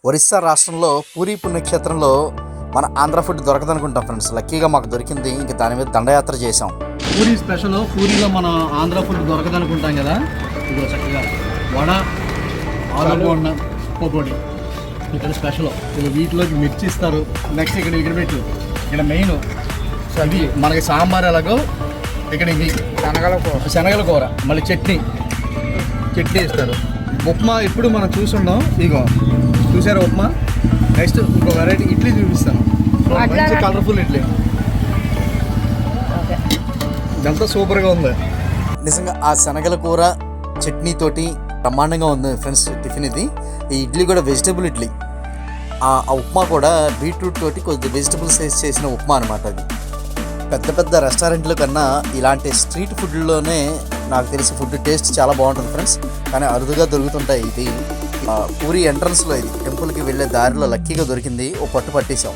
ఒరిస్సా రాష్ట్రంలో పూరీ పుణ్యక్షేత్రంలో మన ఆంధ్ర ఫుడ్ దొరకదనుకుంటాం ఫ్రెండ్స్. లక్కీగా మాకు దొరికింది. ఇంక దాని మీద దండయాత్ర చేసాం. పూరీ స్పెషల్. పూరీలో మన ఆంధ్ర ఫుడ్ దొరకదనుకుంటాం కదా, ఇదిగో చక్కగా వడ, ఆలు బోండా, పకోడీ ఇక్కడ స్పెషల్. ఇలా వీటిలోకి మిర్చి ఇస్తారు. నెక్స్ట్ ఇక్కడ పెట్టు, ఇక్కడ మెయిన్ అది మనకి సాంబార్ ఎలాగో ఇక్కడ ఇది శనగల కూర, మళ్ళీ చట్నీ ఇస్తారు. ఉప్మా ఇప్పుడు మనం చూసున్నాం, ఇగో చూసారా ఉప్మా. నెక్స్ట్ ఇంకో వెరైటీ ఇడ్లీ చూపిస్తాను, మంచి కలర్ఫుల్ ఇడ్లీ. ఇదంతా సూపర్గా ఉంది నిజంగా. ఆ శనగల కూర చట్నీతోటి బ్రహ్మాండంగా ఉంది ఫ్రెండ్స్ టిఫిన్ ఇది. ఈ ఇడ్లీ కూడా వెజిటబుల్ ఇడ్లీ. ఆ ఉప్మా కూడా బీట్రూట్ తోటి కొద్దిగా వెజిటబుల్స్ వేసి చేసిన ఉప్మా అనమాట. అది పెద్ద పెద్ద రెస్టారెంట్ల కన్నా ఇలాంటి స్ట్రీట్ ఫుడ్లోనే నాకు తెలిసి ఫుడ్ టేస్ట్ చాలా బాగుంటుంది ఫ్రెండ్స్. కానీ అరుదుగా దొరుకుతుంటాయి. ఇది పూరీ ఎంట్రన్స్లో, ఇది టెంపుల్కి వెళ్ళే దారిలో లక్కీగా దొరికింది. ఓ పట్టు పట్టేసాం.